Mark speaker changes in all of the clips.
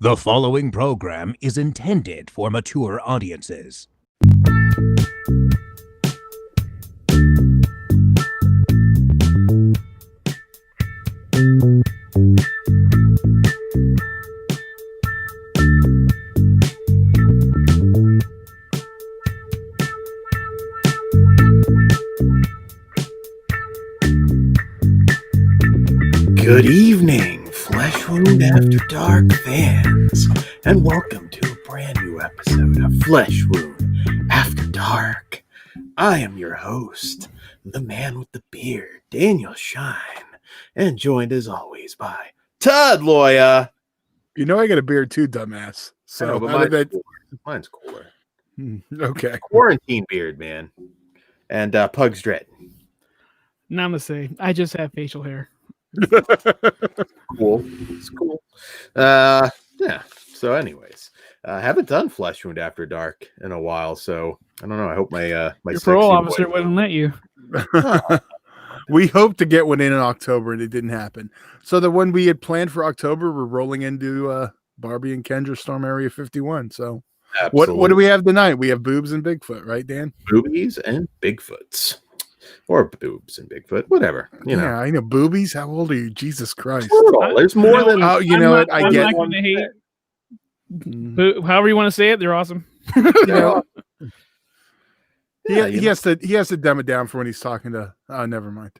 Speaker 1: The following program is intended for mature audiences.
Speaker 2: Good evening, Flesh Wound After Dark fans, and welcome to a brand new episode of Flesh Wound After Dark. I am your host, the man with the beard, Daniel Shine, and joined as always by Todd Loya.
Speaker 3: You know I got a beard too, dumbass. So
Speaker 2: I know, but mine's cooler.
Speaker 3: Okay.
Speaker 2: Quarantine beard, man. And Pug's Dread.
Speaker 4: Namaste. I just have facial hair.
Speaker 2: Cool. It's cool. Yeah. So anyways, haven't done Flesh Wound After Dark in a while, so I don't know. I hope my
Speaker 4: Your
Speaker 2: sexy
Speaker 4: parole
Speaker 2: boy
Speaker 4: officer wouldn't let you.
Speaker 3: We hoped to get one in October and it didn't happen. So the one we had planned for October, we're rolling into Barbie and Kendra Storm Area 51. So what do we have tonight? We have boobs and Bigfoot, right, Dan?
Speaker 2: Boobies and Bigfoots. Or boobs and Bigfoot, whatever. You know.
Speaker 3: Yeah, I know. Boobies? How old are you? Jesus Christ.
Speaker 2: There's more than...
Speaker 3: Oh, you know what? I get...
Speaker 4: I'm not gonna hate however you want to say it, they're awesome.
Speaker 3: You know,
Speaker 2: Yeah,
Speaker 3: he has to dumb it down for when he's talking to... Oh, never mind.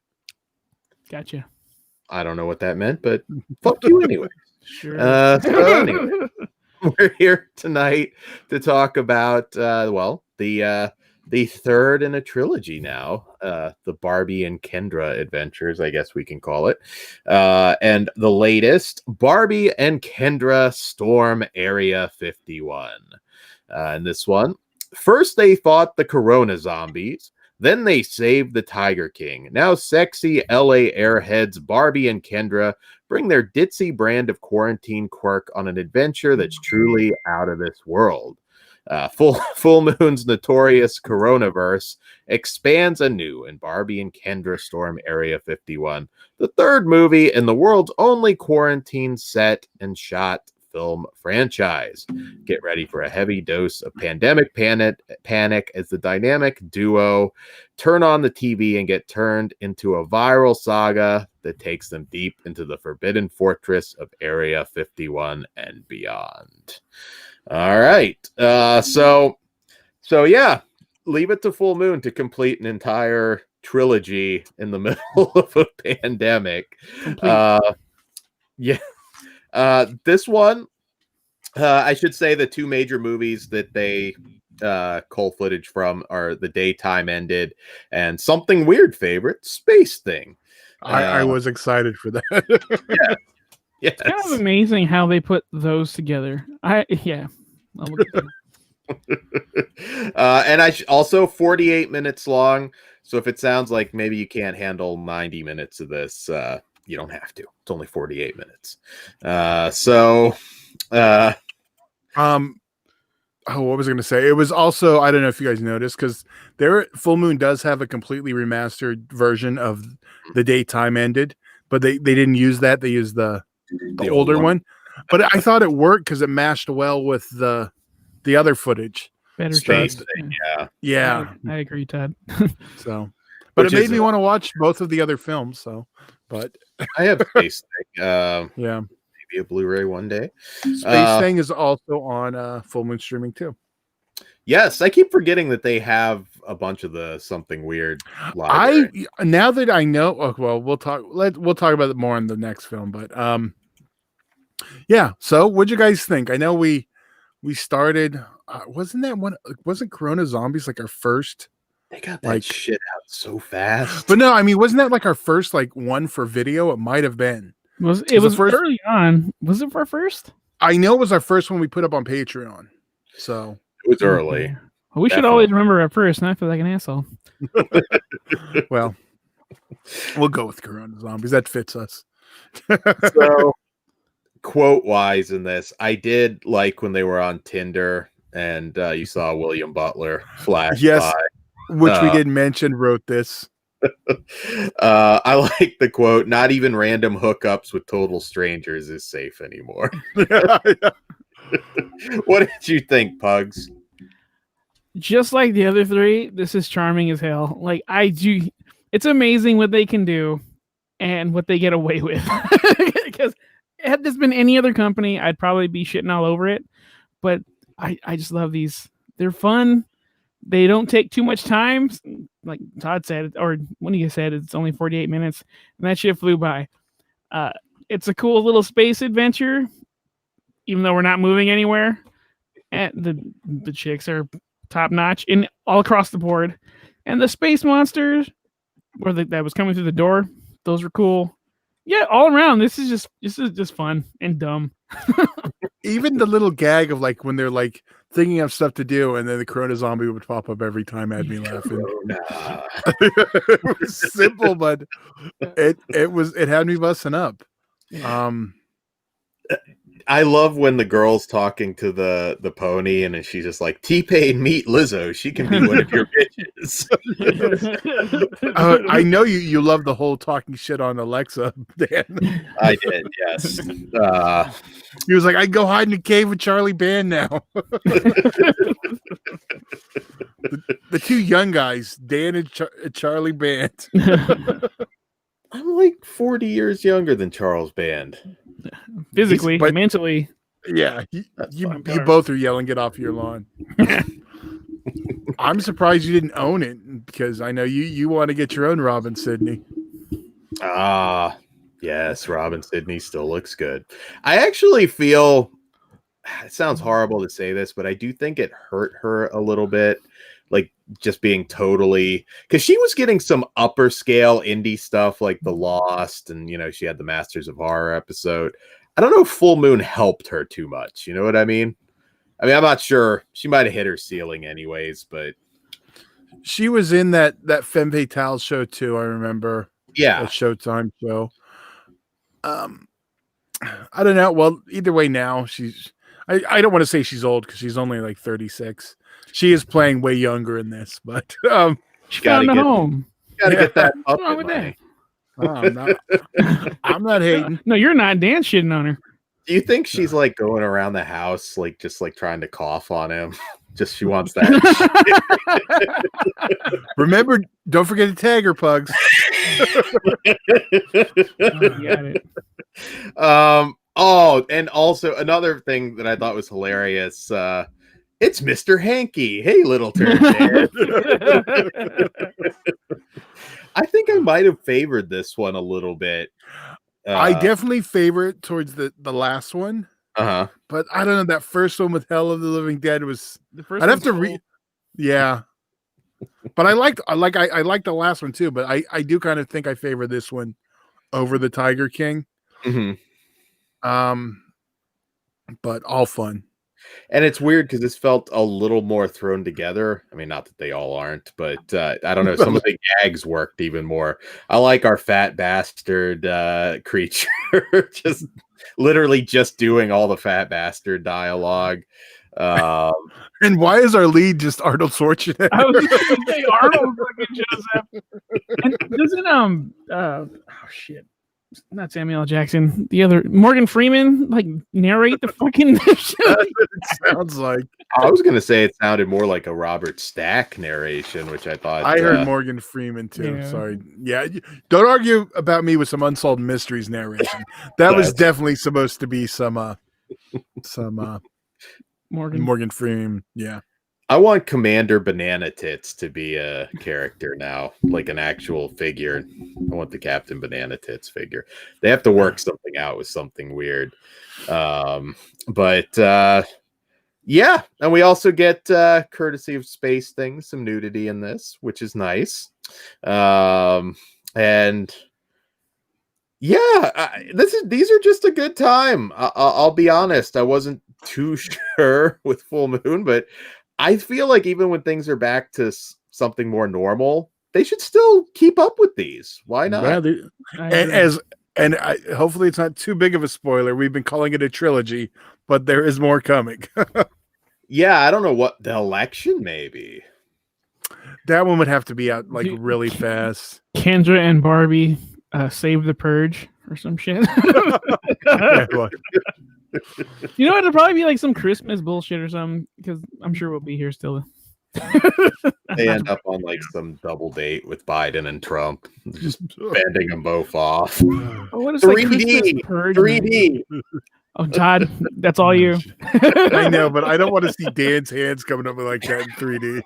Speaker 4: Gotcha.
Speaker 2: I don't know what that meant, but fuck you anyway.
Speaker 4: Sure.
Speaker 2: So anyway, we're here tonight to talk about, the third in a trilogy now, the Barbie and Kendra adventures, I guess we can call it. And the latest, Barbie and Kendra Storm Area 51. And this one, first they fought the Corona zombies, then they saved the Tiger King. Now sexy LA airheads Barbie and Kendra bring their ditzy brand of quarantine quirk on an adventure that's truly out of this world. Full Moon's notorious coronaverse expands anew in Barbie and Kendra Storm Area 51, the third movie in the world's only quarantine set and shot film franchise. Get ready for a heavy dose of pandemic panic as the dynamic duo turn on the TV and get turned into a viral saga that takes them deep into the forbidden fortress of Area 51 and beyond. All right. So yeah, leave it to Full Moon to complete an entire trilogy in the middle of a pandemic. This one, I should say the two major movies that they cull footage from are The Daytime Ended and Something Weird favorite, Space Thing.
Speaker 3: I was excited for that.
Speaker 2: Yeah. Yes.
Speaker 4: It's kind of amazing how they put those together. And
Speaker 2: also 48 minutes long. So if it sounds like maybe you can't handle 90 minutes of this, you don't have to. It's only 48 minutes.
Speaker 3: What was I going to say? It was also, I don't know if you guys noticed, because Full Moon does have a completely remastered version of The Daytime Ended, but they didn't use that. They used the older one. But I thought it worked because it matched well with the other footage.
Speaker 4: better
Speaker 2: Space
Speaker 4: choice.
Speaker 2: Thing,
Speaker 3: Yeah.
Speaker 4: I agree, Todd.
Speaker 3: So, but
Speaker 2: Which
Speaker 3: it made
Speaker 2: is
Speaker 3: me want to watch both of the other films. So, but
Speaker 2: I have Space Thing.
Speaker 3: yeah,
Speaker 2: Maybe a Blu-ray one day.
Speaker 3: Space Thing is also on Full Moon streaming too.
Speaker 2: Yes, I keep forgetting that they have a bunch of the Something Weird library.
Speaker 3: Now that I know, well, we'll talk about it more in the next film. But yeah. So, what'd you guys think? I know we started. Wasn't Corona Zombies like our first?
Speaker 2: They got that shit out so fast.
Speaker 3: But no, I mean, wasn't that like our first one for video? It might have been.
Speaker 4: It was first, early on. Was it our first?
Speaker 3: I know it was our first one we put up on Patreon. So
Speaker 2: it was early.
Speaker 4: Okay. Well, we should always remember at first, and I feel like an asshole.
Speaker 3: Well, we'll go with Corona Zombies. That fits us.
Speaker 2: So, quote wise in this, I did like when they were on Tinder and you saw William Butler flash by.
Speaker 3: Which we did mention wrote this.
Speaker 2: I like the quote, not even random hookups with total strangers is safe anymore. What did you think, Pugs?
Speaker 4: Just like the other three, this is charming as hell. Like it's amazing what they can do and what they get away with. Because had this been any other company, I'd probably be shitting all over it. But I just love these. They're fun. They don't take too much time. Like Todd said, or one of you said, it's only 48 minutes, and that shit flew by. It's a cool little space adventure, even though we're not moving anywhere. And the chicks are top notch in all across the board, and the space monsters, that was coming through the door, those were cool. Yeah, all around, this is just fun and dumb.
Speaker 3: Even the little gag of like when they're like thinking of stuff to do, and then the Corona zombie would pop up every time, had me laughing. It was simple, but it had me busting up.
Speaker 2: I love when the girl's talking to the pony, and she's just like, T-Pain meet Lizzo. She can be one of your bitches.
Speaker 3: I know you love the whole talking shit on Alexa, Dan.
Speaker 2: I did, yes.
Speaker 3: He was like, I go hide in a cave with Charlie Band now. The two young guys, Dan and Charlie Band.
Speaker 2: I'm like 40 years younger than Charles Band.
Speaker 4: Physically, but mentally.
Speaker 3: Yeah, you both are yelling, get off your lawn. I'm surprised you didn't own it, because I know you want to get your own Robin Sydney.
Speaker 2: Yes, Robin Sydney still looks good. I actually feel, it sounds horrible to say this, but I do think it hurt her a little bit. Like just being totally, because she was getting some upper scale indie stuff like The Lost, and she had the Masters of Horror episode. I don't know if Full Moon helped her too much. You know what I mean? I'm not sure. She might have hit her ceiling anyways, but
Speaker 3: she was in that Femme Fatale show too. I remember.
Speaker 2: Yeah,
Speaker 3: a Showtime show. I don't know. Well, either way, now I don't want to say she's old, because she's only like 36. She is playing way younger in this, but
Speaker 4: she found a home.
Speaker 2: Gotta get that up.
Speaker 4: What's wrong with that?
Speaker 3: I'm not hating.
Speaker 4: No, you're not. Dan shitting on her.
Speaker 2: Do you think she's like going around the house, like just like trying to cough on him? Just she wants that.
Speaker 3: Remember, don't forget to tag her, Pugs.
Speaker 4: Got it.
Speaker 2: Oh, and also another thing that I thought was hilarious. It's Mr. Hanky. Hey, little turd. I think I might have favored this one a little bit.
Speaker 3: I definitely favor it towards the last one. But I don't know, that first one with Hell of the Living Dead was
Speaker 4: the first.
Speaker 3: I'd have to read. Yeah. But I like the last one too, but I do kind of think I favor this one over the Tiger King.
Speaker 2: Mm-hmm.
Speaker 3: But all fun.
Speaker 2: And it's weird because this felt a little more thrown together. I mean, not that they all aren't, but I don't know. Some of the gags worked even more. I like our fat bastard creature, just literally just doing all the fat bastard dialogue.
Speaker 3: And why is our lead just Arnold Schwarzenegger?
Speaker 4: I was just going to say Arnold fucking Joseph. And doesn't oh shit. Not Samuel L. Jackson, the other Morgan Freeman, like narrate the fucking
Speaker 3: That's what it sounds like.
Speaker 2: I was gonna say it sounded more like a Robert Stack narration, which I thought
Speaker 3: I heard Morgan Freeman too.
Speaker 4: Yeah.
Speaker 3: Sorry, yeah. Don't argue about me with some Unsolved Mysteries narration. That was definitely supposed to be some Morgan Freeman. Yeah.
Speaker 2: I want Commander Banana Tits to be a character now, like an actual figure. I want the Captain Banana Tits figure. They have to work something out with something weird. Yeah, and we also get courtesy of Space Things, some nudity in this, which is nice. And yeah, these are just a good time. I'll be honest, I wasn't too sure with Full Moon, but I feel like even when things are back to something more normal, they should still keep up with these. Why not?
Speaker 3: Hopefully it's not too big of a spoiler. We've been calling it a trilogy, but there is more coming.
Speaker 2: Yeah, I don't know what the election maybe.
Speaker 3: That one would have to be out like really fast.
Speaker 4: Kendra and Barbie save the purge or some shit. You know, it'll probably be like some Christmas bullshit or something, because I'm sure we'll be here still.
Speaker 2: They end up on like some double date with Biden and Trump, just bending them both off.
Speaker 4: Oh, what is like
Speaker 2: 3D,
Speaker 4: Christmas purge?
Speaker 2: 3D.
Speaker 4: Oh, Todd, that's all you.
Speaker 3: I know, but I don't want to see Dan's hands coming up like that in 3D.
Speaker 2: It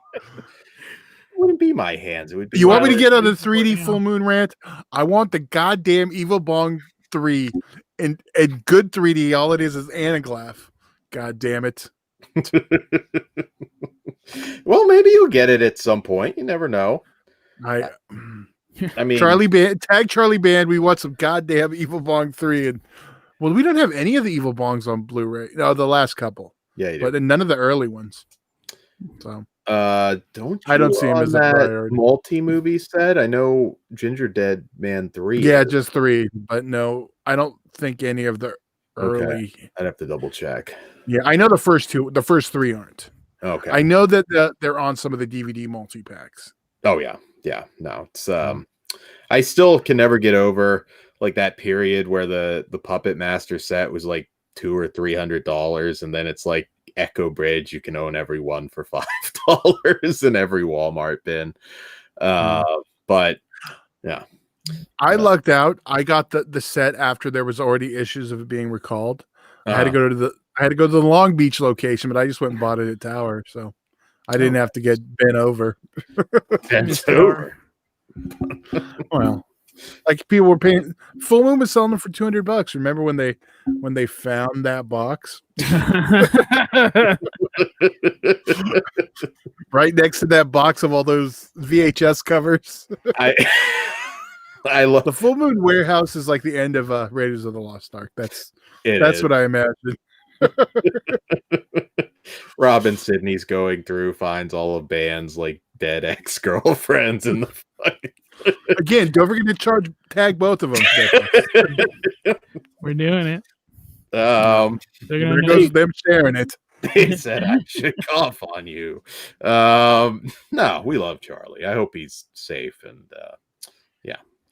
Speaker 2: wouldn't be my hands. It would be.
Speaker 3: You want me to
Speaker 2: my-
Speaker 3: get on the 3D full moon rant? I want the goddamn Evil Bong 3 and good 3D. All it is Anaglaff. God damn it.
Speaker 2: Well, maybe you'll get it at some point. You never know.
Speaker 3: I
Speaker 2: mean,
Speaker 3: Charlie Band, tag Charlie Band. We want some goddamn Evil Bong 3. And well, we don't have any of the Evil Bongs on Blu-ray. No, the last couple.
Speaker 2: Yeah, you do.
Speaker 3: But none of the early ones. So
Speaker 2: don't
Speaker 3: I don't
Speaker 2: you
Speaker 3: see him
Speaker 2: on
Speaker 3: as a
Speaker 2: that
Speaker 3: priority.
Speaker 2: multi-movie set? I know Ginger Dead Man 3.
Speaker 3: yeah,
Speaker 2: is.
Speaker 3: just 3. But no, I don't think any of the early.
Speaker 2: I'd have to double check.
Speaker 3: Yeah, I know the first 2. The first 3 aren't.
Speaker 2: Okay.
Speaker 3: I know that they're on some of the DVD multi-packs.
Speaker 2: Oh yeah. No, it's I still can never get over like that period where the Puppet Master set was like $200 or $300, and then it's like Echo Bridge. You can own every one for $5 in every Walmart bin. But yeah,
Speaker 3: I lucked out. I got the set after there was already issues of it being recalled. I had to go to the Long Beach location, but I just went and bought it at Tower, so I didn't have to get bent over.
Speaker 2: Bent over.
Speaker 3: Well, like people were paying. Full Moon was selling them for $200. Remember when they found that box right next to that box of all those VHS covers?
Speaker 2: I love
Speaker 3: The Full Moon warehouse is like the end of Raiders of the Lost Ark. That's what I imagine.
Speaker 2: Robin Sidney's going through, finds all of Band's like dead ex-girlfriends in the
Speaker 3: Again, don't forget to tag both of them.
Speaker 4: We're doing it.
Speaker 3: There
Speaker 4: They're
Speaker 3: goes them sharing it.
Speaker 2: They said I should cough on you. No, we love Charlie. I hope he's safe and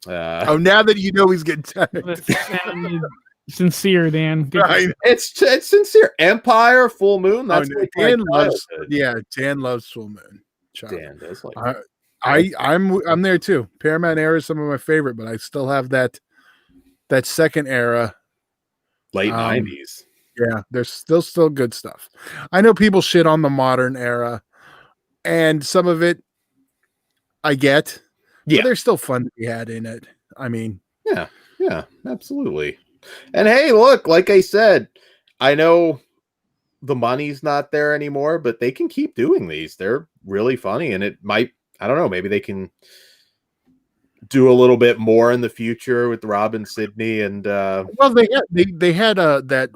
Speaker 3: Now that you know he's getting tagged.
Speaker 4: Sincere, Dan. Good.
Speaker 3: Right.
Speaker 2: It's sincere. Empire, Full Moon. That's
Speaker 3: Oh,
Speaker 2: like
Speaker 3: Dan
Speaker 2: my
Speaker 3: loves.
Speaker 2: childhood.
Speaker 3: Yeah, Dan loves Full Moon. Charlie.
Speaker 2: Dan does like
Speaker 3: I'm there too. Paramount era is some of my favorite, but I still have that second era.
Speaker 2: late 90s.
Speaker 3: Yeah, there's still good stuff. I know people shit on the modern era, and some of it I get.
Speaker 2: Yeah.
Speaker 3: But there's still fun to be had in it. I mean,
Speaker 2: Yeah, absolutely. And hey, look, like I said, I know the money's not there anymore, but they can keep doing these. They're really funny, and it might, I don't know, maybe they can do a little bit more in the future with Robin Sidney and
Speaker 3: well, they had that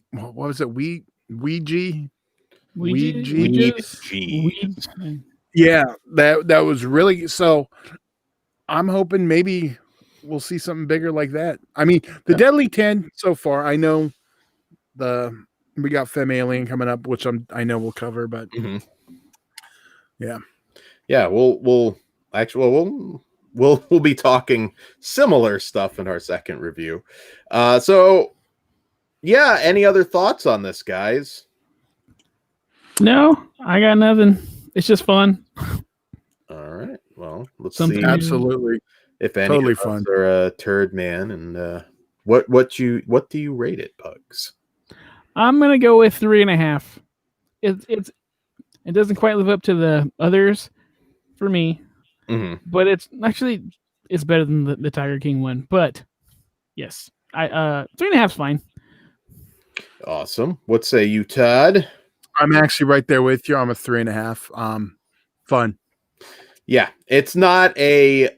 Speaker 3: what was it? Ouija. Yeah, that was really so. I'm hoping maybe we'll see something bigger like that. I mean, the Deadly 10 so far. I know we got Femme Alien coming up, which I know we'll cover, but yeah,
Speaker 2: we'll be talking similar stuff in our second review. So yeah, any other thoughts on this, guys?
Speaker 4: No, I got nothing. It's just fun.
Speaker 2: All right. Well, let's
Speaker 4: Something
Speaker 2: see.
Speaker 3: absolutely.
Speaker 2: If any
Speaker 3: Totally
Speaker 2: of us
Speaker 3: fun.
Speaker 2: are a turd man, and what do you rate it, Pugs?
Speaker 4: I'm gonna go with 3.5. It doesn't quite live up to the others for me, but it's better than the Tiger King one. But yes, 3.5 is fine.
Speaker 2: Awesome. What say you, Todd?
Speaker 3: I'm actually right there with you. I'm a 3.5. Fun.
Speaker 2: Yeah, it's not a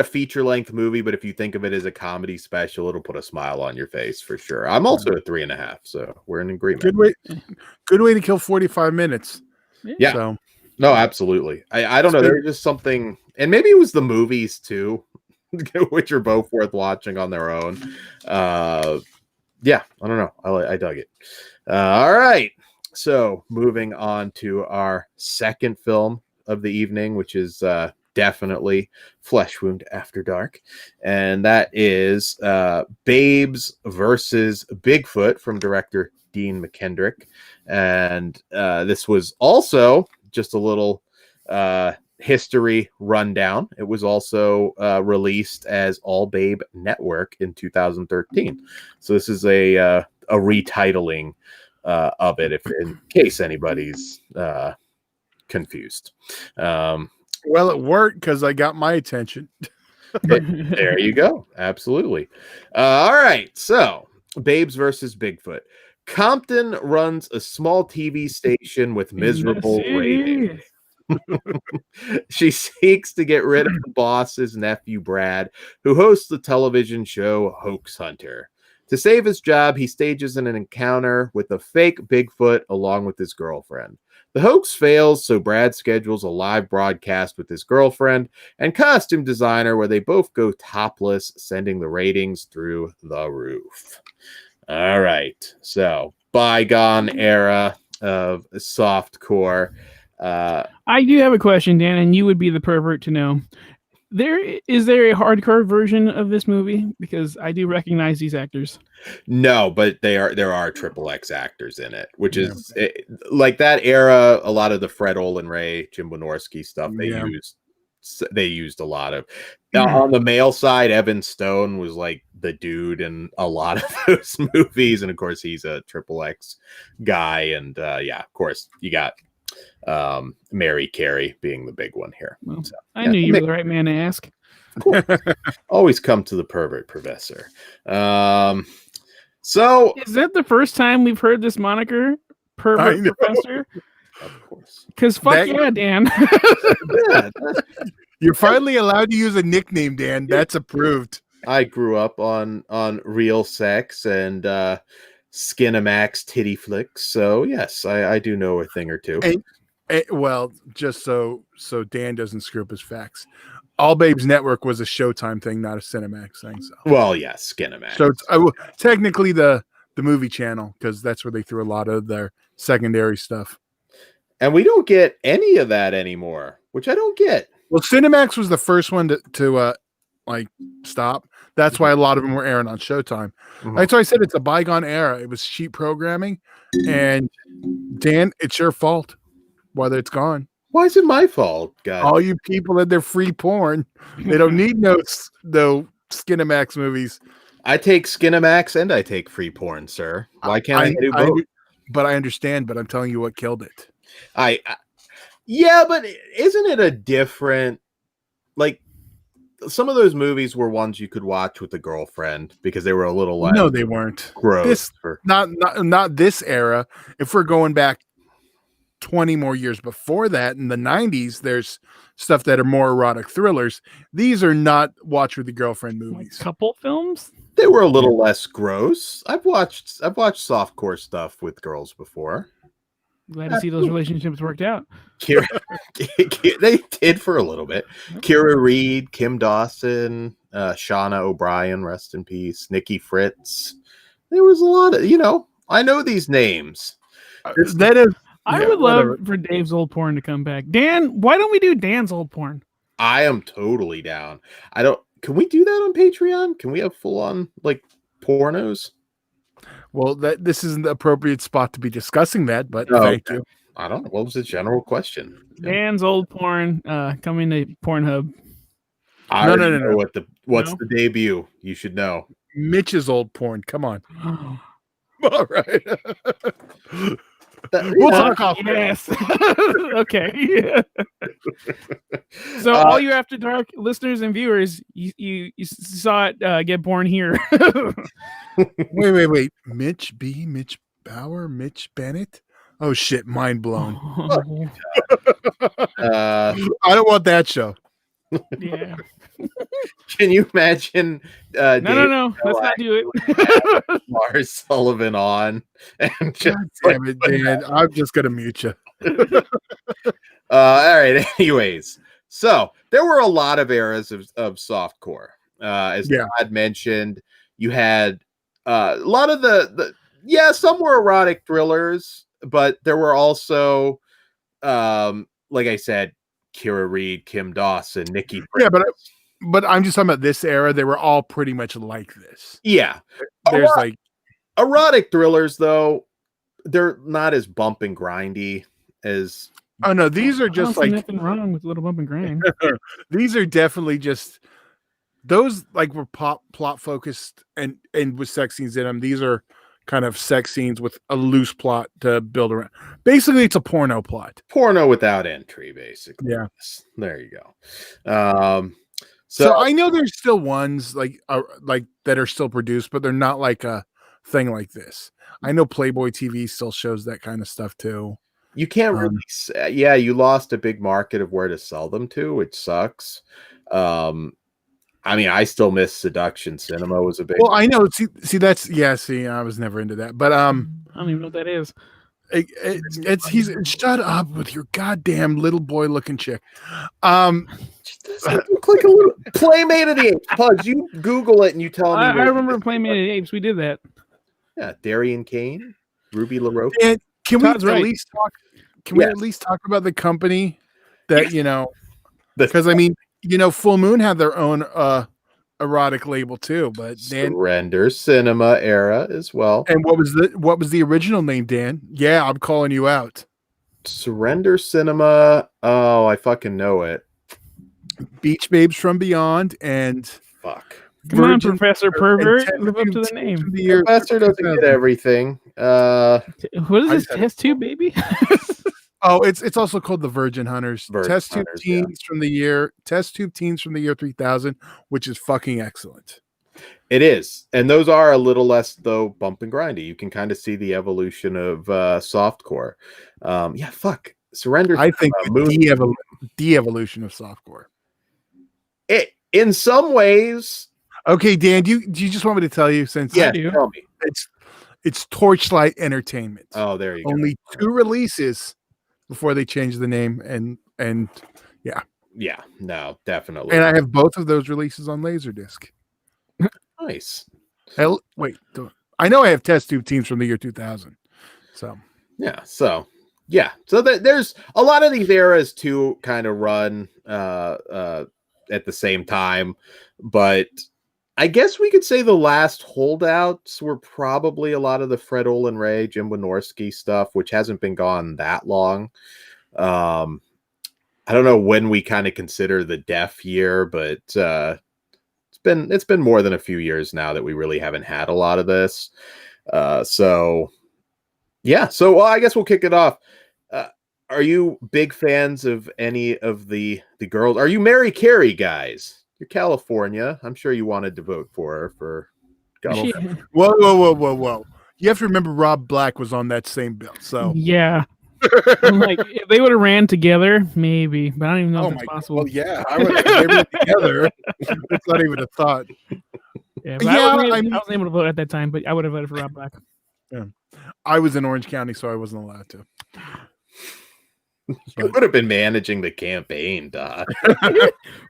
Speaker 2: feature length movie, but if you think of it as a comedy special, it'll put a smile on your face for sure. I'm also a 3.5, so we're in agreement.
Speaker 3: Good way to kill 45 minutes.
Speaker 2: Yeah.
Speaker 3: So.
Speaker 2: No, absolutely. I don't know. There's just something, and maybe it was the movies too, which are both worth watching on their own. Yeah, I don't know. I dug it. All right. So moving on to our second film of the evening, which is definitely Flesh Wound After Dark, and that is Babes versus Bigfoot from director Dean McKendrick. And this was also just a little history rundown. It was also released as All Babe Network in 2013. So this is a retitling of it, if in case anybody's confused.
Speaker 3: Well, it worked because I got my attention.
Speaker 2: There you go. Absolutely. All right. So, Babes versus Bigfoot. Compton runs a small TV station with miserable ratings. She seeks to get rid of the boss's nephew, Brad, who hosts the television show Hoax Hunter. To save his job, he stages an encounter with a fake Bigfoot along with his girlfriend. The hoax fails, so Brad schedules a live broadcast with his girlfriend and costume designer where they both go topless, sending the ratings through the roof. All right. So, bygone era of softcore.
Speaker 4: I do have a question, Dan, and you would be the pervert to know. Is there a hardcore version of this movie? Because I do recognize these actors.
Speaker 2: No, but there are XXX actors in it, which is like that era. A lot of the Fred Olin Ray, Jim Wynorski stuff they used a lot of. Now, on the male side, Evan Stone was like the dude in a lot of those movies, and of course he's a XXX guy. And of course you got Mary Carey being the big one here.
Speaker 4: Well, so, I knew you were the right man to ask.
Speaker 2: Cool. Always come to the pervert professor. So
Speaker 4: is that the first time we've heard this moniker, pervert professor?
Speaker 2: Of course.
Speaker 4: Because Dan.
Speaker 3: You're finally allowed to use a nickname, Dan. That's approved.
Speaker 2: I grew up on real sex and Skinamax titty flicks, so yes, I do know a thing or two.
Speaker 3: Well, just so Dan doesn't screw up his facts, All Babes Network was a Showtime thing, not a Cinemax thing. So.
Speaker 2: Well, yes, Skinamax.
Speaker 3: So it's technically the movie channel, because that's where they threw a lot of their secondary stuff.
Speaker 2: And we don't get any of that anymore, which I don't get.
Speaker 3: Well, Cinemax was the first one to stop. That's why a lot of them were airing on Showtime. Mm-hmm. That's why I said it's a bygone era. It was cheap programming, and Dan, it's your fault whether it's gone.
Speaker 2: Why is it my fault, guys?
Speaker 3: All you people and their free porn, they don't need no Skinamax movies.
Speaker 2: I take Skinamax and I take free porn, sir. Why can't I do both?
Speaker 3: But I understand, but I'm telling you what killed it.
Speaker 2: Yeah, but isn't it a different, like, some of those movies were ones you could watch with a girlfriend because they were a little less.
Speaker 3: No, they weren't.
Speaker 2: Gross.
Speaker 3: Not this era. If we're going back 20 more years before that, in the 90s, there's stuff that are more erotic thrillers. These are not watch with the girlfriend movies.
Speaker 4: Like couple films?
Speaker 2: They were a little less gross. I've watched softcore stuff with girls before.
Speaker 4: Glad to see those relationships worked out.
Speaker 2: They did for a little bit. Kira Reed, Kim Dawson, Shauna O'Brien, rest in peace. Nikki Fritz. There was a lot of, I know these names.
Speaker 4: I would love for Dave's old porn to come back. Dan, why don't we do Dan's old porn?
Speaker 2: I am totally down. Can we do that on Patreon? Can we have full on pornos?
Speaker 3: Well, this isn't the appropriate spot to be discussing that, but thank you.
Speaker 2: I don't know. What was the general question?
Speaker 4: Dan's old porn coming to Pornhub.
Speaker 2: No. What's the debut? You should know.
Speaker 3: Mitch's old porn. Come on. All right.
Speaker 4: We'll talk off. Yes. Okay. So all you After Dark listeners and viewers, you saw it get born here.
Speaker 3: Wait. Mitch B, Mitch Bauer, Mitch Bennett. Oh shit, mind blown. I don't want that show.
Speaker 4: Yeah.
Speaker 2: Can you imagine?
Speaker 4: No. Let's not do it.
Speaker 2: Lars Sullivan on, and just
Speaker 3: damn it, Dan. I'm just gonna mute you.
Speaker 2: All right. Anyways, so there were a lot of eras of softcore. As Todd mentioned, you had a lot of some were erotic thrillers, but there were also, like I said, Kira Reed, Kim Dawson, Nikki.
Speaker 3: Yeah, but I'm just talking about this era. They were all pretty much like this.
Speaker 2: Yeah.
Speaker 3: There's like
Speaker 2: erotic thrillers, though, they're not as bump and grindy as.
Speaker 3: Oh no, these are just like
Speaker 4: nothing wrong with Little Bump and Grind.
Speaker 3: These are definitely just those like were plot focused and with sex scenes in them. These are kind of sex scenes with a loose plot to build around. Basically, it's a porno plot.
Speaker 2: Porno without entry, basically.
Speaker 3: Yeah.
Speaker 2: There you go.
Speaker 3: So I know there's still ones like that are still produced, but they're not like a thing like this. I know Playboy TV still shows that kind of stuff too.
Speaker 2: You can't really yeah, you lost a big market of where to sell them to, which sucks. I mean, I still miss Seduction Cinema was a big.
Speaker 3: Well, I know. See, that's I was never into that, but
Speaker 4: I don't even know what that is.
Speaker 3: He's shut up with your goddamn little boy looking chick.
Speaker 2: Look like a little Playmate of the Apes. Pudge, you Google it and you tell me.
Speaker 4: I remember Playmate of the Apes. We did that.
Speaker 2: Yeah, Darian Kane, Ruby LaRocque.
Speaker 3: And can we
Speaker 4: Todd's
Speaker 3: at
Speaker 4: right.
Speaker 3: least talk? Can we at least talk about the company that Because I mean, Full Moon had their own erotic label too, but Dan,
Speaker 2: Surrender Cinema era as well.
Speaker 3: And what was the original name, Dan? Yeah, I'm calling you out.
Speaker 2: Surrender Cinema. Oh, I fucking know it.
Speaker 3: Beach Babes from Beyond and
Speaker 2: fuck.
Speaker 4: Come on, Professor Pervert. Live up to the name.
Speaker 2: Professor doesn't get everything.
Speaker 4: What is this? Test Tube Baby?
Speaker 3: Oh, it's also called The Virgin Hunters. Test Tube
Speaker 2: Teens
Speaker 3: from the year 3000, which is fucking excellent.
Speaker 2: It is. And those are a little less though bump and grindy. You can kind of see the evolution of softcore. Yeah, fuck. Surrender.
Speaker 3: I think the evolution of softcore.
Speaker 2: It in some ways.
Speaker 3: Okay, Dan, do you just want me to tell you since
Speaker 2: tell me.
Speaker 3: It's Torchlight Entertainment.
Speaker 2: Oh, there you go.
Speaker 3: Only 2 releases before they changed the name and yeah.
Speaker 2: Yeah, no, definitely.
Speaker 3: And I have both of those releases on Laserdisc.
Speaker 2: Nice.
Speaker 3: Wait, I know I have Test Tube Teens from the year 2000. So
Speaker 2: so there's a lot of these eras too kind of run at the same time, but I guess we could say the last holdouts were probably a lot of the Fred Olin Ray, Jim Wynorski stuff, which hasn't been gone that long. I don't know when we kind of consider the deaf year, but it's been more than a few years now that we really haven't had a lot of this. So I guess we'll kick it off. Are you big fans of any of the girls? Are you Mary Carey guys? You're California. I'm sure you wanted to vote for her for government.
Speaker 3: Whoa. You have to remember Rob Black was on that same bill. So
Speaker 4: yeah. I'm like, if they would have ran together, maybe, but I don't even know if it's possible.
Speaker 3: Well, yeah, I would have ran together. It's not even a thought.
Speaker 4: Yeah, I wasn't able to vote at that time, but I would have voted for Rob Black.
Speaker 3: Yeah. I was in Orange County, so I wasn't allowed to.
Speaker 2: You would have been managing the campaign, Todd.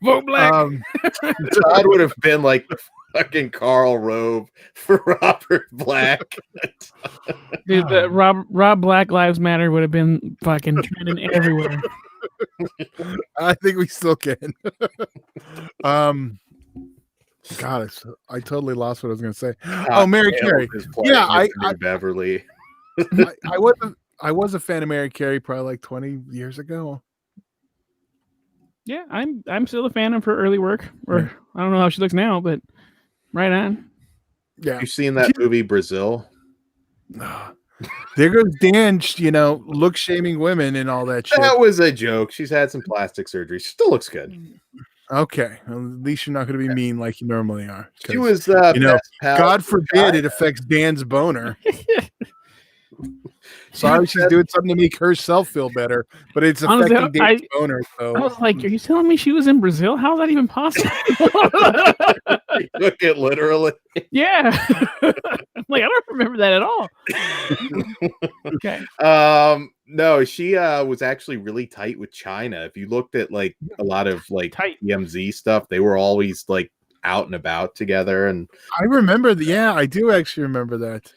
Speaker 4: Vote Black.
Speaker 2: Todd would have been like the fucking Karl Rove for Robert Black.
Speaker 4: Dude, the Rob Black Lives Matter would have been fucking trending everywhere.
Speaker 3: I think we still can. God, I totally lost what I was going to say. Oh, Mary Carey. Yeah, I
Speaker 2: Beverly.
Speaker 3: I was a fan of Mary Carey probably like 20 years ago.
Speaker 4: Yeah, I'm still a fan of her early work. Or I don't know how she looks now, but right on.
Speaker 3: Yeah,
Speaker 2: you seen that movie Brazil?
Speaker 3: There goes Dan, look shaming women and all that shit.
Speaker 2: That was a joke. She's had some plastic surgery. She still looks good.
Speaker 3: Okay, well, at least you're not going to be mean like you normally are.
Speaker 2: She was,
Speaker 3: God forbid it affects Dan's boner. Sorry, she's doing something to make herself feel better, but it's affecting Dan's boner. So
Speaker 4: I was like, "Are you telling me she was in Brazil? How is that even possible?"
Speaker 2: Look at literally.
Speaker 4: Yeah, I'm like, I don't remember that at all. Okay.
Speaker 2: No, she was actually really tight with China. If you looked at like a lot of like
Speaker 4: tight
Speaker 2: TMZ stuff, they were always like out and about together. And
Speaker 3: I remember I do actually remember that.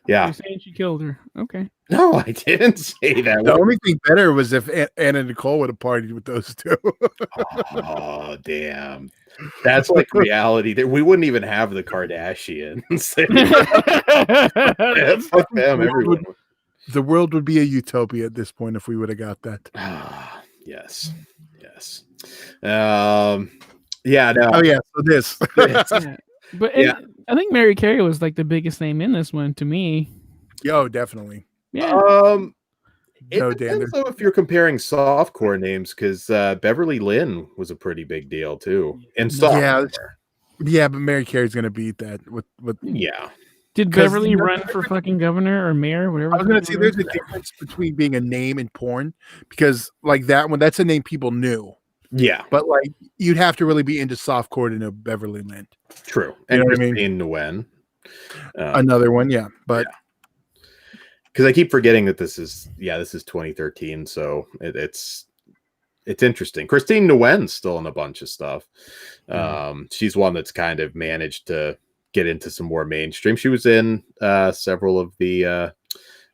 Speaker 2: yeah,
Speaker 4: You're saying she killed her. Okay.
Speaker 2: no, I didn't say that.
Speaker 3: The only thing better was if Anna Nicole would have partied with those two.
Speaker 2: Oh, damn. That's like reality. We wouldn't even have the Kardashians. Yeah, fuck them, everyone.
Speaker 3: The world would be a utopia at this point if we would have got that.
Speaker 2: Yes. Yeah, no.
Speaker 3: Oh yeah, so this.
Speaker 4: Yeah. But
Speaker 2: Yeah.
Speaker 4: I think Mary Carey was like the biggest name in this one to me.
Speaker 3: Yo, definitely.
Speaker 4: Yeah.
Speaker 2: It
Speaker 3: No,
Speaker 2: depends though if you're comparing softcore names, because Beverly Lynn was a pretty big deal too. And softcore.
Speaker 3: Yeah, but Mary Carey's gonna beat that with
Speaker 2: Yeah.
Speaker 4: Did
Speaker 3: 'cause
Speaker 4: Beverly run for fucking governor or mayor, whatever?
Speaker 3: I was gonna say there's a difference between being a name and porn, because like that one, that's a name people knew.
Speaker 2: Yeah.
Speaker 3: But like you'd have to really be into softcore to know Beverly Lynn.
Speaker 2: True.
Speaker 3: You
Speaker 2: And
Speaker 3: know what I mean?
Speaker 2: Christine Nguyen.
Speaker 3: Another one, yeah. But
Speaker 2: because I keep forgetting that this is 2013, so it's interesting. Christine Nguyen's still in a bunch of stuff. She's one that's kind of managed to get into some more mainstream. She was in several of the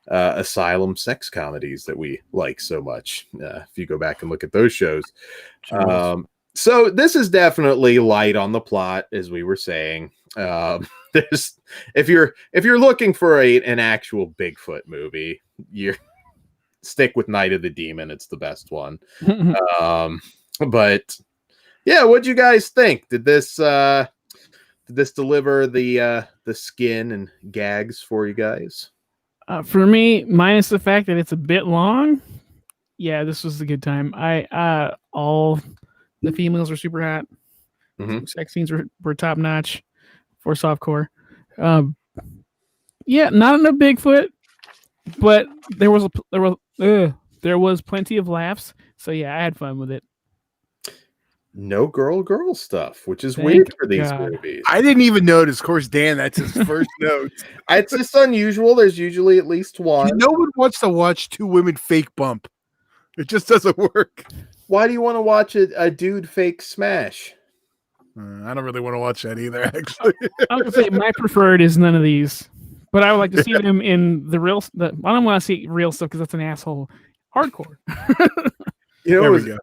Speaker 2: asylum sex comedies that we like so much. If you go back and look at those shows. So this is definitely light on the plot, as we were saying. There's if you're looking for an actual Bigfoot movie, you stick with Night of the Demon. It's the best one. But yeah, what'd you guys think? Did this deliver the skin and gags for you guys?
Speaker 4: For me, minus the fact that it's a bit long, yeah, this was a good time. All the females were super hot. Sex scenes were top notch for softcore. Yeah, not enough Bigfoot, but there was plenty of laughs. So yeah, I had fun with it.
Speaker 2: No girl stuff, which is weird for these
Speaker 4: God.
Speaker 2: movies.
Speaker 3: I didn't even notice. Of course, Dan, that's his first note.
Speaker 2: It's just unusual. There's usually at least one.
Speaker 3: No one wants to watch two women fake bump. It just doesn't work.
Speaker 2: Why do you want to watch a dude fake smash?
Speaker 3: I don't really want to watch that either, actually.
Speaker 4: I was gonna say my preferred is none of these, but I would like to see them in the real. I don't want to see real stuff because that's an asshole. Hardcore.
Speaker 2: You know,
Speaker 3: There
Speaker 2: it
Speaker 3: we
Speaker 2: was
Speaker 3: go.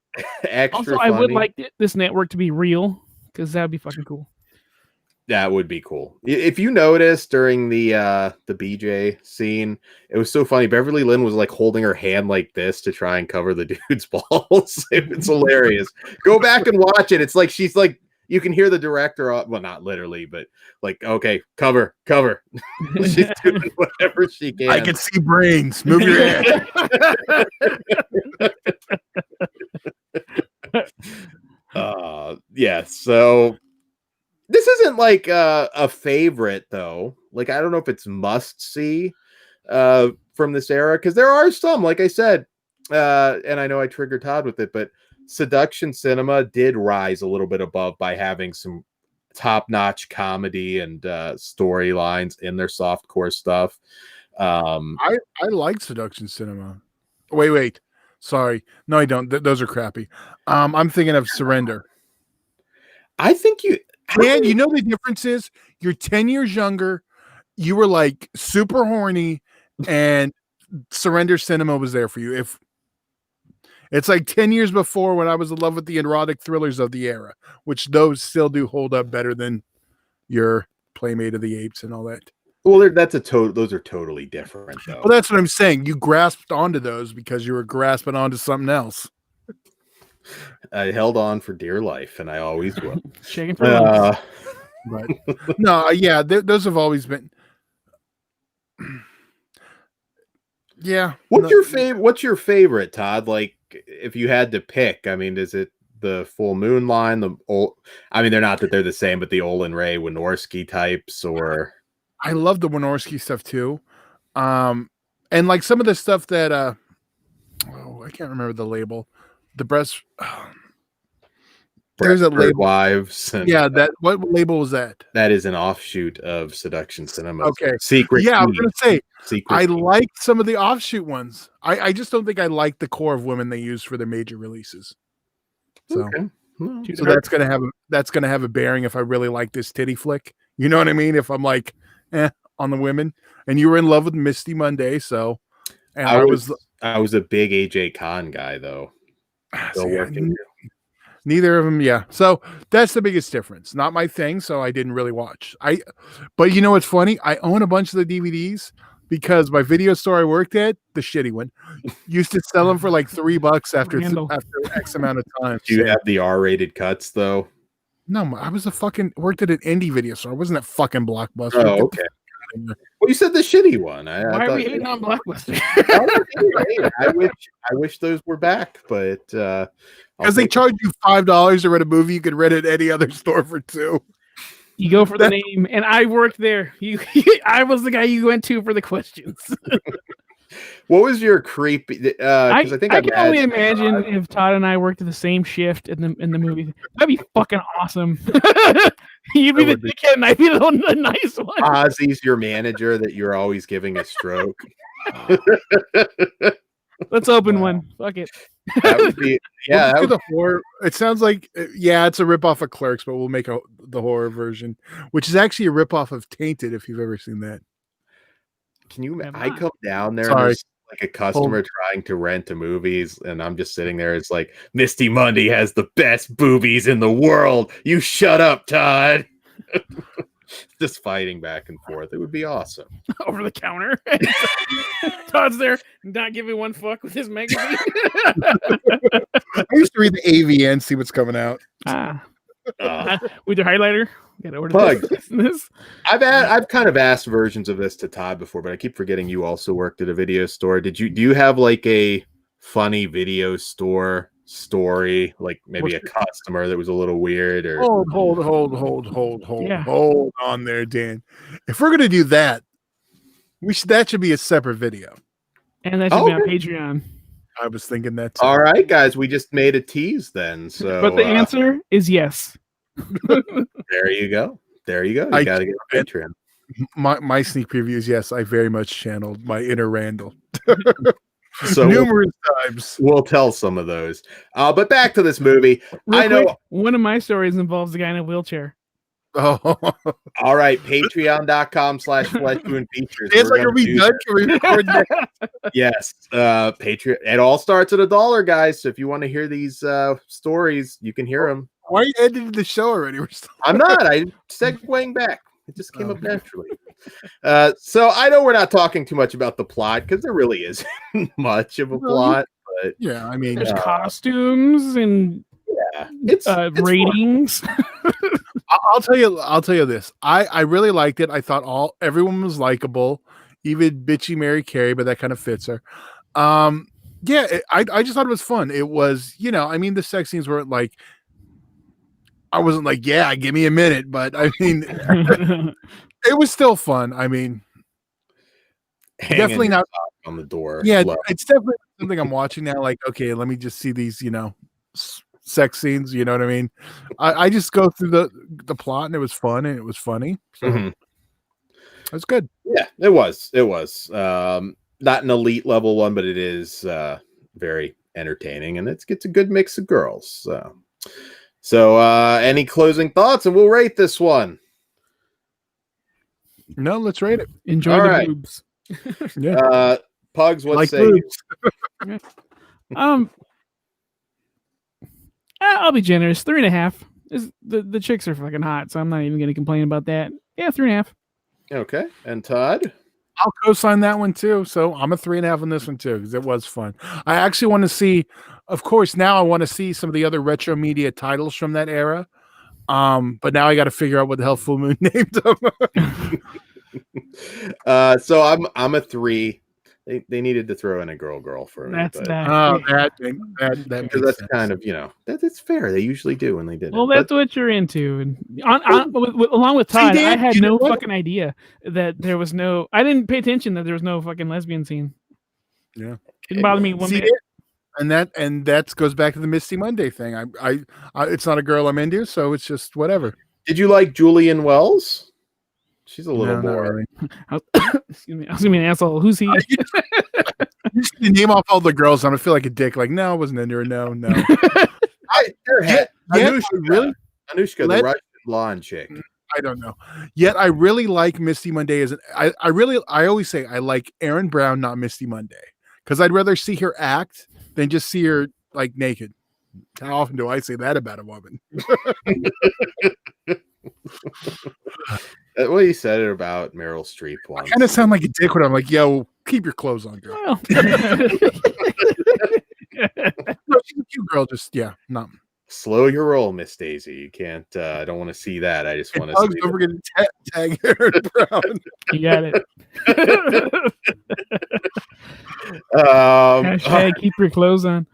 Speaker 2: extra
Speaker 4: Also, I would
Speaker 2: funny.
Speaker 4: like this network to be real because that would be fucking cool.
Speaker 2: That would be cool. If you noticed during the BJ scene, it was so funny. Beverly Lynn was like holding her hand like this to try and cover the dude's balls. It's hilarious. Go back and watch it. It's like she's like, you can hear the director, well, not literally, but like, okay, cover. She's doing whatever she can.
Speaker 3: I can see brains. Move your head.
Speaker 2: Yeah, so this isn't like a favorite though. Like, I don't know if it's must see from this era, because there are some, like I said, and I know I triggered Todd with it, but seduction cinema did rise a little bit above by having some top-notch comedy and storylines in their softcore stuff.
Speaker 3: I like seduction cinema. Wait. Sorry. No, I don't. Those are crappy. I'm thinking of Surrender.
Speaker 2: I think
Speaker 3: Man, you know the difference is you're 10 years younger. You were like super horny, and Surrender cinema was there for you. If it's like 10 years before when I was in love with the erotic thrillers of the era, which those still do hold up better than your Playmate of the Apes and all that.
Speaker 2: well, those are totally different though.
Speaker 3: Well, that's what I'm saying. You grasped onto those because you were grasping onto something else.
Speaker 2: I held on for dear life, and I always will.
Speaker 4: Shaking for months.
Speaker 3: But no, yeah, those have always been. Yeah.
Speaker 2: What's your favorite, Todd? Like, if you had to pick, I mean, is it the Full Moon line? They're not that they're the same, but the Olin Ray Wynorski types, or
Speaker 3: I love the Wynorski stuff too. And like some of the stuff that I can't remember the label. The breast there's a label.
Speaker 2: Wives.
Speaker 3: Yeah, what label was that?
Speaker 2: That is an offshoot of Seduction Cinema.
Speaker 3: Okay.
Speaker 2: Secret.
Speaker 3: Yeah, I was gonna say
Speaker 2: Secret.
Speaker 3: I liked some of the offshoot ones. I just don't think I like the core of women they use for their major releases. So
Speaker 2: Okay.
Speaker 3: So that's gonna have a bearing if I really like this titty flick. You know what I mean? If I'm like, on the women, and you were in love with Misty Monday, so and I was
Speaker 2: a big AJ Khan guy though. Still working.
Speaker 3: Neither of them, yeah. So that's the biggest difference. Not my thing, so I didn't really watch. But you know what's funny? I own a bunch of the DVDs because my video store I worked at, the shitty one, used to sell them for like $3 after X amount of time.
Speaker 2: Do you have the R-rated cuts though?
Speaker 3: No, I was worked at an indie video store. I wasn't at fucking Blockbuster.
Speaker 2: Oh, okay. Well, you said the shitty one.
Speaker 4: Why are we hating on Blockbuster?
Speaker 2: I wish those were back, but
Speaker 3: because they charge you $5 to rent a movie, you could rent it at any other store for $2.
Speaker 4: You go for the name, and I worked there. I was the guy you went to for the questions.
Speaker 2: What was your creepy? I
Speaker 4: can only imagine if Todd and I worked at the same shift in the movie. That'd be fucking awesome. You'd be the dickhead, and I'd be the nice one.
Speaker 2: Ozzy's your manager that you're always giving a stroke.
Speaker 4: Let's open one. Fuck it.
Speaker 2: That would be
Speaker 3: the horror. It sounds like it's a ripoff of Clerks, but we'll make the horror version, which is actually a ripoff of Tainted. If you've ever seen that.
Speaker 2: Can you? I come down there and there's like a customer trying to rent a movies, and I'm just sitting there. It's like Misty Monday has the best boobies in the world. You shut up, Todd. Just fighting back and forth. It would be awesome.
Speaker 4: Over the counter. Todd's there, not giving one fuck with his magazine.
Speaker 3: I used to read the AVN, see what's coming out.
Speaker 4: With your highlighter.
Speaker 2: I've kind of asked versions of this to Todd before, but I keep forgetting you also worked at a video store. Do you have like a funny video store story, like maybe a customer that was a little weird? Or
Speaker 3: hold on there, Dan. If we're gonna do that, that should be a separate video,
Speaker 4: and that should be on Patreon.
Speaker 3: I was thinking that too.
Speaker 2: All right, guys, we just made a tease then. So,
Speaker 4: but the answer is yes.
Speaker 2: There you go. You gotta get on Patreon.
Speaker 3: My sneak previews, yes, I very much channeled my inner Randall.
Speaker 2: So
Speaker 3: numerous times.
Speaker 2: We'll tell some of those. But back to this movie.
Speaker 4: One of my stories involves a guy in a wheelchair.
Speaker 3: Oh,
Speaker 2: all right. Patreon.com/FleshWoundFeatures.
Speaker 3: It's like, are we done? Can we record that?
Speaker 2: Yes. Patreon. It all starts at $1, guys. So if you want to hear these stories, you can hear them.
Speaker 3: Why are you editing the show already?
Speaker 2: I'm not. I'm segueing back. It just came up naturally. So I know we're not talking too much about the plot because there really isn't much of a plot. But
Speaker 3: yeah, I mean,
Speaker 4: there's costumes and
Speaker 2: it's
Speaker 4: ratings.
Speaker 3: I'll tell you this. I really liked it. I thought everyone was likable, even bitchy Mary Carey, but that kind of fits her. I just thought it was fun. It was, I mean, the sex scenes weren't like. I wasn't like, give me a minute, but I mean, it was still fun. I mean, definitely not
Speaker 2: on the door.
Speaker 3: Yeah, it's definitely something I'm watching now. Like, okay, let me just see these, sex scenes. You know what I mean? I just go through the plot, and it was fun, and it was funny. So that's good. Yeah,
Speaker 2: it was. Not an elite level one, but it is very entertaining, and it's a good mix of girls. So, any closing thoughts, and we'll rate this one.
Speaker 3: No, let's rate it.
Speaker 4: Enjoy the boobs.
Speaker 3: Yeah.
Speaker 2: Pugs, what say you?
Speaker 4: I'll be generous. 3.5. The chicks are fucking hot, so I'm not even going to complain about that. Yeah, 3.5.
Speaker 2: Okay, and Todd?
Speaker 3: I'll co-sign that one too. So I'm a 3.5 on this one too because it was fun. I actually want to see. Of course, now I want to see some of the other retro media titles from that era. But now I got to figure out what the hell Full Moon named them.
Speaker 2: So I'm a 3. They needed to throw in a girl for me.
Speaker 4: That's that.
Speaker 3: That
Speaker 2: because that's kind of that's fair. They usually do when they did.
Speaker 4: Well, that's what you're into, and along with Todd, I had no fucking idea that there was no. I didn't pay attention that there was no fucking lesbian scene.
Speaker 3: Yeah,
Speaker 4: didn't bother me one bit.
Speaker 3: And that goes back to the Misty Monday thing. I it's not a girl I'm into, so it's just whatever.
Speaker 2: Did you like Julian Wells? She's a little more.
Speaker 4: Really. Excuse me. I was gonna be an asshole. Who's he?
Speaker 3: You name off all the girls, I'm gonna feel like a dick. Like, no, I wasn't into her. No. Yet,
Speaker 2: Anushka, the Russian blonde chick.
Speaker 3: I don't know. Yet I really like Misty Monday as I always say I like Erin Brown, not Misty Monday, because I'd rather see her act than just see her like naked. How often do I say that about a woman?
Speaker 2: Well, you said it about Meryl Streep once.
Speaker 3: I kind of sound like a dick when I'm like, "Yo, keep your clothes on, girl."
Speaker 4: Well,
Speaker 3: No, she's a cute girl. Just not.
Speaker 2: Slow your roll, Miss Daisy. You can't. I don't want to see that. I just want to see.
Speaker 3: Don't forget to tag Erin Brown.
Speaker 4: you got it.
Speaker 2: Hashtag
Speaker 4: keep your clothes on.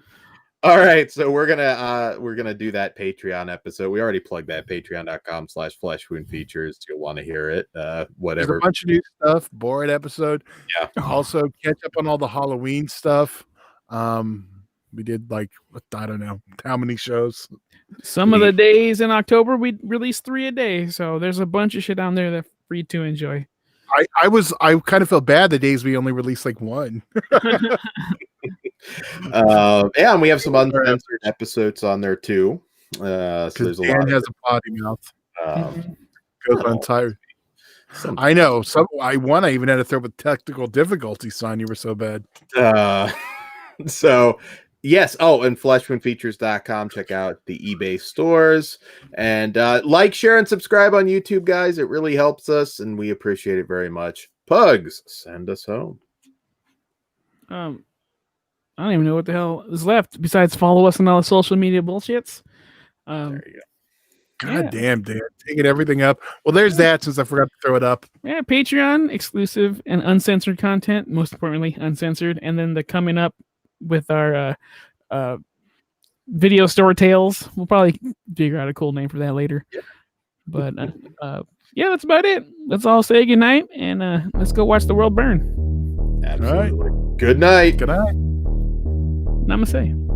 Speaker 2: All right, so we're gonna do that Patreon episode. We already plugged that, patreon.com/fleshwoundfeatures. You'll want to hear it. Whatever.
Speaker 3: There's a bunch of new stuff. Bored episode.
Speaker 2: Yeah.
Speaker 3: Also catch up on all the Halloween stuff. We did like I don't know how many shows.
Speaker 4: Some of the days in October we release 3 a day, so there's a bunch of shit down there that's free to enjoy.
Speaker 3: I kind of felt bad the days we only released like one.
Speaker 2: And we have some uncensored episodes on there too. So there's a
Speaker 3: Dan
Speaker 2: lot.
Speaker 3: Has a potty mouth. Goes on tired.
Speaker 2: Some-
Speaker 3: I know. I even had to throw with technical difficulties, son. You were so bad.
Speaker 2: So yes. Oh, and fleshwoundfeatures.com. Check out the eBay stores and like, share, and subscribe on YouTube, guys. It really helps us, and we appreciate it very much. Pugs, send us home.
Speaker 4: I don't even know what the hell is left besides follow us on all the social media bullshits.
Speaker 2: There you go.
Speaker 3: God damn, Dan. Taking everything up. Well, there's that since I forgot to throw it up.
Speaker 4: Yeah, Patreon, exclusive and uncensored content. Most importantly, uncensored. And then the coming up with our video store tales. We'll probably figure out a cool name for that later.
Speaker 2: Yeah.
Speaker 4: But yeah, that's about it. Let's all say goodnight and let's go watch the world burn.
Speaker 2: Absolutely. Good night.
Speaker 3: Good night.
Speaker 4: Namaste.